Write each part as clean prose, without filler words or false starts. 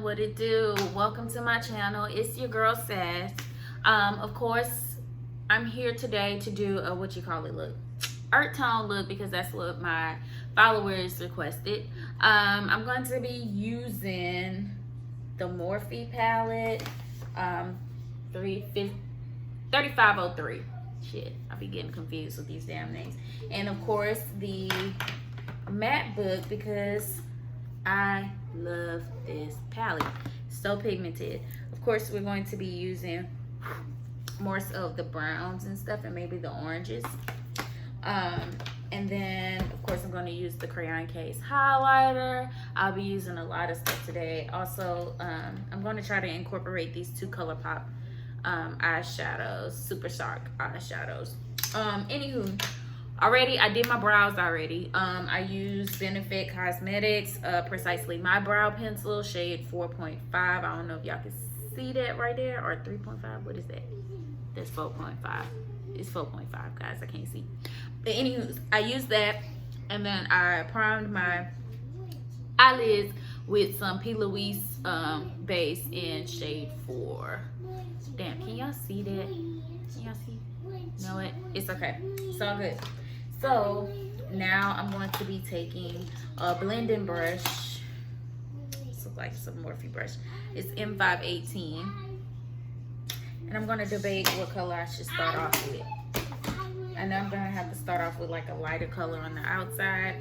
what it do? Welcome to my channel. It's your girl Sass. Of course, I'm here today to do a look, earth tone look, because that's what my followers requested. I'm going to be using the Morphe palette, 3503. Shit, I'll be getting confused with these damn names. And of course, the matte book, because I love this palette. So pigmented. Of course, we're going to be using more of the browns and stuff, and maybe the oranges. And then of course I'm going to use the crayon case highlighter. I'll be using a lot of stuff today. Also, I'm going to try to incorporate these two ColourPop eyeshadows, super sharp eyeshadows. Anywho, I did my brows already. I used Benefit Cosmetics, Precisely My Brow Pencil, shade 4.5. I don't know if y'all can see that right there, or 3.5. What is that? That's 4.5. It's 4.5, guys. I can't see. But anywho, I used that, and then I primed my eyelids with some P. Louise base in shade 4. Damn, can y'all see that? Can y'all see? No, it's okay. It's all good. So now I'm going to be taking a blending brush. This looks like some Morphe brush. It's M518. And I'm going to debate what color I should start off with. I know I'm going to have to start off with like a lighter color on the outside.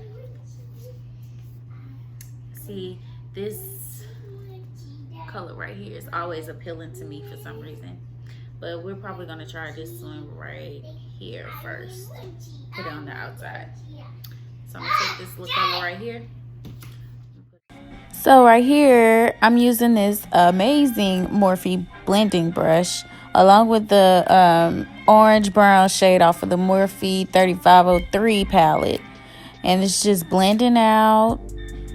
See, this color right here is always appealing to me for some reason. But we're probably going to try this one right here first. Put it on the outside. So I'm going to take this little color right here. So right here, I'm using this amazing Morphe blending brush along with the orange brown shade off of the Morphe 3503 palette. And it's just blending out,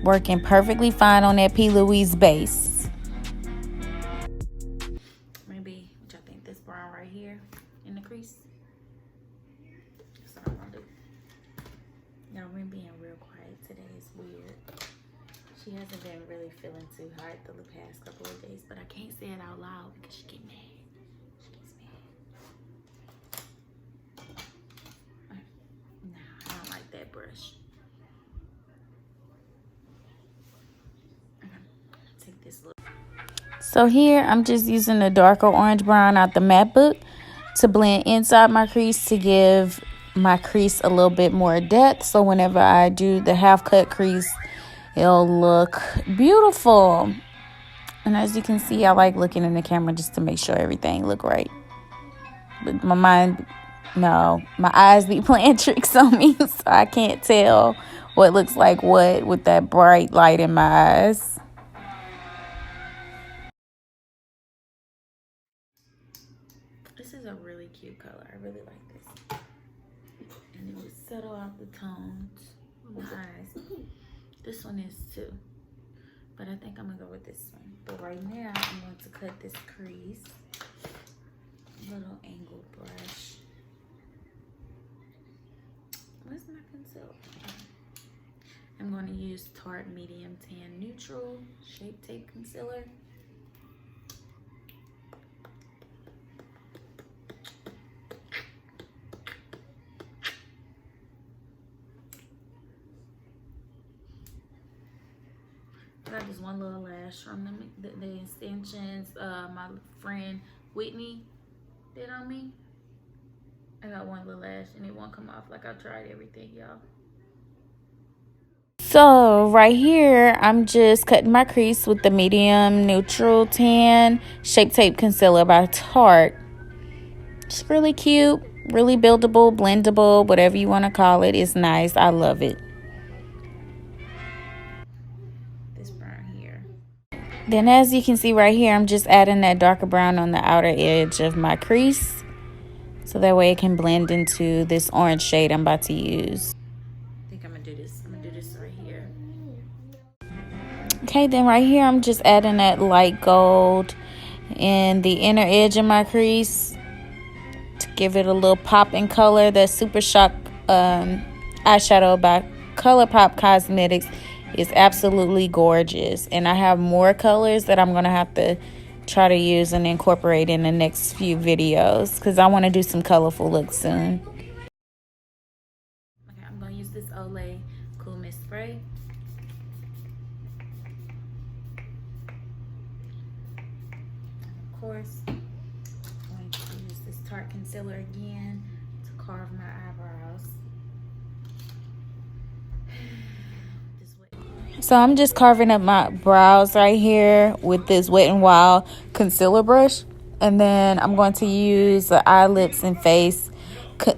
working perfectly fine on that P. Louise base. Maybe, which I think this brown right here in the crease. That's what I'm gonna do. Y'all, we're being real quiet today. It's weird. She hasn't been really feeling too hot the past couple of days, but I can't say it out loud because she get mad. She gets mad. Nah, I don't like that brush. Take this little. So here, I'm just using the darker orange brown out the matte book to blend inside my crease to give my crease a little bit more depth. So whenever I do the half cut crease, it'll look beautiful. And as you can see, I like looking in the camera just to make sure everything look right. But my eyes be playing tricks on me, so I can't tell what looks like what with that bright light in my eyes. This is a really cute color. I really like this. And it will settle out the tones on the eyes. This one is too. But I think I'm going to go with this one. But right now, I'm going to cut this crease. Little angled brush. Where's my pencil? I'm going to use Tarte Medium Tan Neutral Shape Tape Concealer. I got this one little lash from the extensions my friend Whitney did on me. I got one little lash and it won't come off. Like, I tried everything, y'all. So right here, I'm just cutting my crease with the Medium Neutral Tan Shape Tape Concealer by Tarte. It's really cute, really buildable, blendable, whatever you want to call it. It's nice. I love it. Then as you can see right here, I'm just adding that darker brown on the outer edge of my crease. So that way it can blend into this orange shade I'm about to use. I think I'm going to do this. I'm going to do this right here. Okay, then right here, I'm just adding that light gold in the inner edge of my crease to give it a little pop in color. That Super Shock eyeshadow by ColourPop Cosmetics is absolutely gorgeous. And I have more colors that I'm going to have to try to use and incorporate in the next few videos because I want to do some colorful looks soon. Okay, I'm going to use this Olay Cool Mist Spray. And of course, I'm going to use this Tarte concealer again to carve my eyebrows. So I'm just carving up my brows right here with this Wet n Wild concealer brush. And then I'm going to use the eye, lips, and face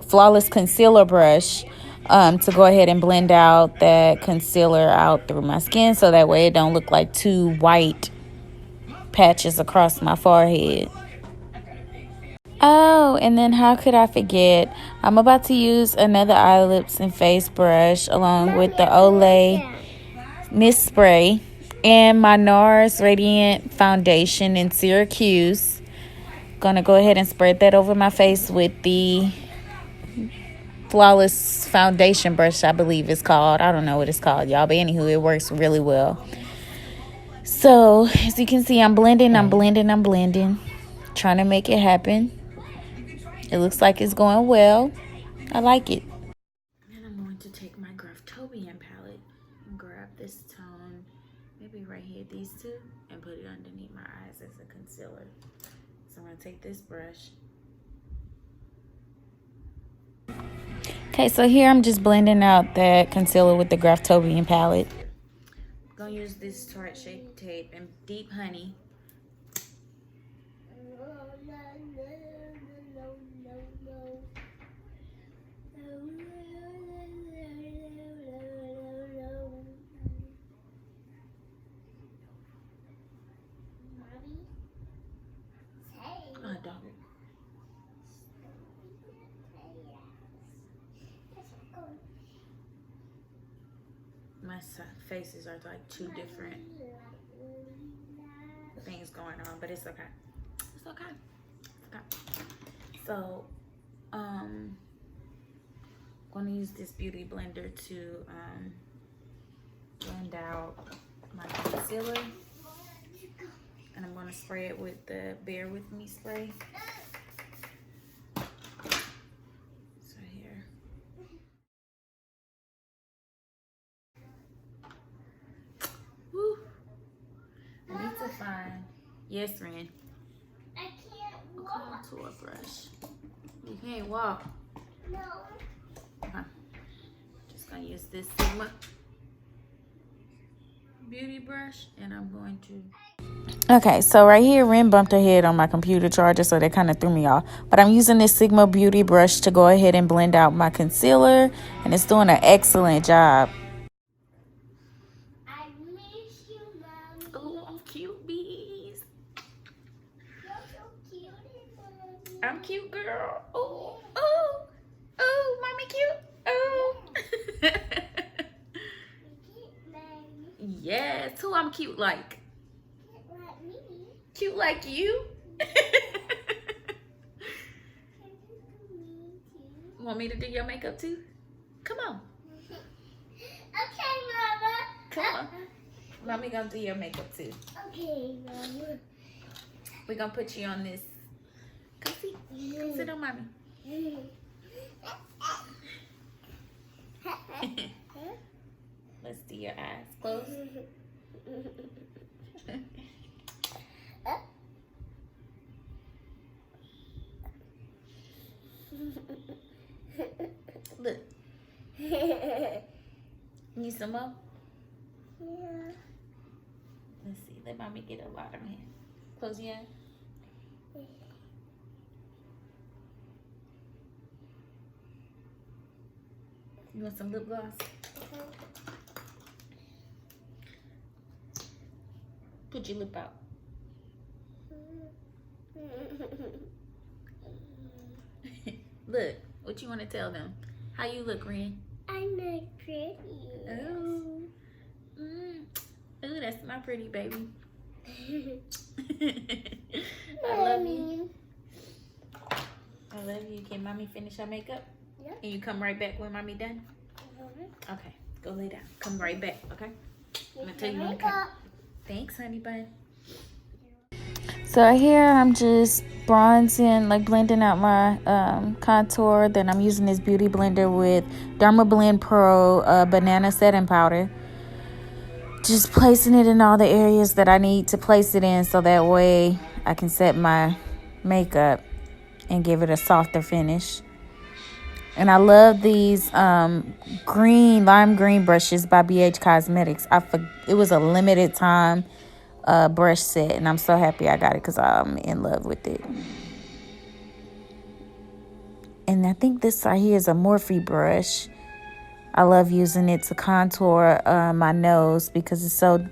flawless concealer brush to go ahead and blend out that concealer out through my skin so that way it don't look like two white patches across my forehead. Oh, and then how could I forget? I'm about to use another eye, lips, and face brush along with the Olay Mist Spray and my NARS Radiant Foundation in Syracuse. Gonna go ahead and spread that over my face with the Flawless Foundation brush, I believe it's called. I don't know what it's called, y'all, but anywho, it works really well. So, as you can see, I'm blending, trying to make it happen. It looks like it's going well. I like it. And I'm going to take my Graftobian palette and grab this tone, maybe right here, these two, and put it underneath my eyes as a concealer. So I'm going to take this brush. Okay, so here I'm just blending out that concealer with the Graftobian palette. I'm going to use this Tarte Shape Tape and Deep Honey. My faces are like two different things going on, but it's okay. It's okay. It's okay. So, I'm going to use this beauty blender to blend out my concealer, and I'm going to spray it with the Bear With Me spray. So here. Woo. I need to find, yes, Ren. I can't walk. A contour brush. You can't walk. No. Okay. Just gonna use this Sigma beauty brush, and I'm going to. Okay, so right here, Ren bumped her head on my computer charger, so that kind of threw me off. But I'm using this Sigma beauty brush to go ahead and blend out my concealer, and it's doing an excellent job. I miss you, Mommy. Oh, I'm cute, bees. You're so cute, Mommy. I'm cute, girl. Oh, oh, oh, mommy cute. Oh. Yes, who I'm cute like? Like me. Cute like you? Want me to do your makeup too? Come on. Okay, Mama. Come on. Mommy gonna do your makeup too. Okay, Mama. We're gonna put you on this. Come see. Come sit on mommy. Let's do your eyes. Close. Look. Need some more? Yeah. Let's see. Let mommy get a lot of here. Close your eyes. You want some lip gloss? Put your lip out. Look, what you want to tell them? How you look, Ren? I look pretty. Oh, ooh, that's my pretty baby. I love you. I love you. Can mommy finish her makeup? Yeah. And you come right back when mommy done? Okay, go lay down. Come right back, okay? I'm gonna take you in the camera. Thanks, honey bun. So right here I'm just bronzing, like blending out my contour. Then I'm using this beauty blender with Derma Blend Pro banana setting powder. Just placing it in all the areas that I need to place it in, so that way I can set my makeup and give it a softer finish. And I love these lime green brushes by BH Cosmetics. It was a limited time brush set, and I'm so happy I got it because I'm in love with it. And I think this right here is a Morphe brush. I love using it to contour my nose because it's so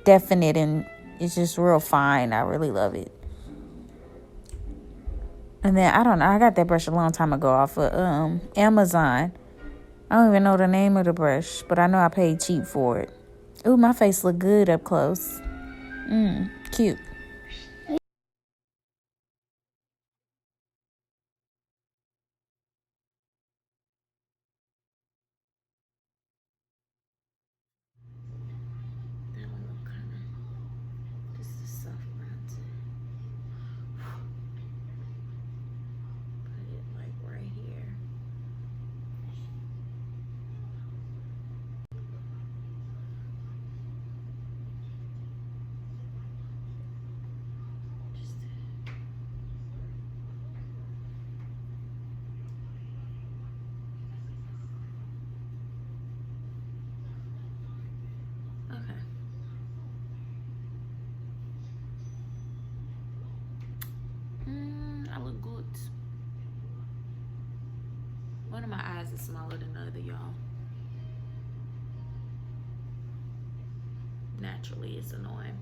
definite and it's just real fine. I really love it. And then, I don't know, I got that brush a long time ago off of Amazon. I don't even know the name of the brush, but I know I paid cheap for it. Ooh, my face look good up close. Cute. That one look kind of just a soft bronzer. Put it like right here. Just okay. I look good. One of my eyes is smaller than the other, y'all. Naturally, it's annoying.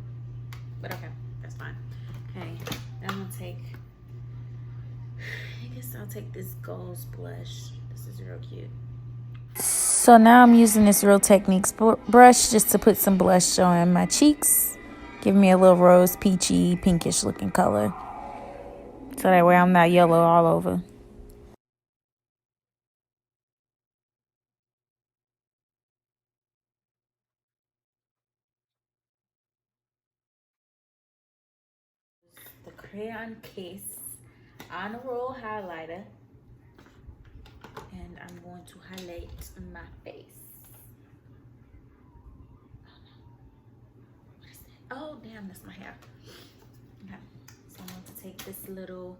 But okay, that's fine. Okay, then I'm gonna take, I guess I'll take this Goals blush. This is real cute. So now I'm using this Real Techniques brush just to put some blush on my cheeks. Give me a little rose peachy pinkish looking color. So that way I'm not yellow all over. The crayon case on a roll highlighter, and I'm going to highlight my face. What is that? Oh damn, that's my hair. Okay, so I'm going to take this little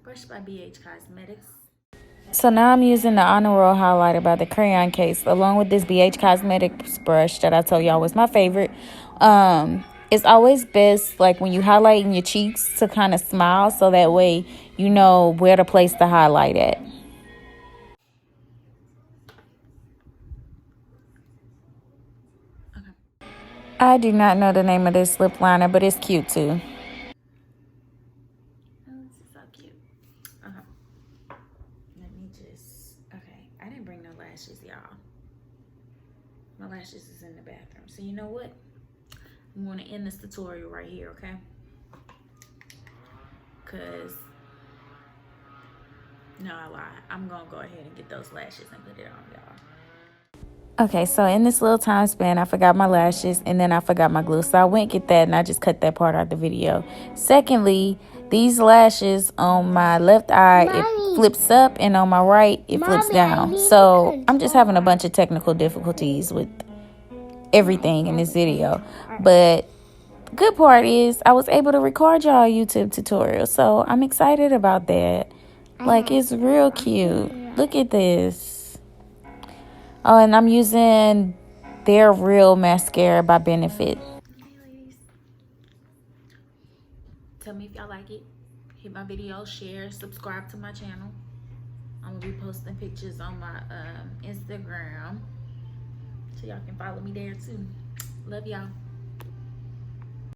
brush by BH Cosmetics. So now I'm using the Honor Roll highlighter by the crayon case along with this BH Cosmetics brush that I told y'all was my favorite. It's always best, like when you highlight in your cheeks, to kind of smile so that way you know where to place the highlight at. Okay. I do not know the name of this lip liner, but it's cute too. Oh, this is so cute. Okay. Let me just, okay. I didn't bring no lashes, y'all. My lashes is in the bathroom. So you know what? I'm going to end this tutorial right here, okay? Because, no, I lied. I'm going to go ahead and get those lashes and put it on, y'all. Okay, so in this little time span, I forgot my lashes and then I forgot my glue. So I went get that and I just cut that part out of the video. Secondly, these lashes on my left eye, it flips up, and on my right, it flips down. So I'm just having a bunch of technical difficulties with everything in this video. But the good part is I was able to record y'all a YouTube tutorial. So I'm excited about that. Like, it's real cute. Look at this. Oh, and I'm using their Real Mascara by Benefit. Okay, ladies. Tell me if y'all like it. Hit my video, share, subscribe to my channel. I'm going to be posting pictures on my Instagram. So y'all can follow me there too. Love y'all.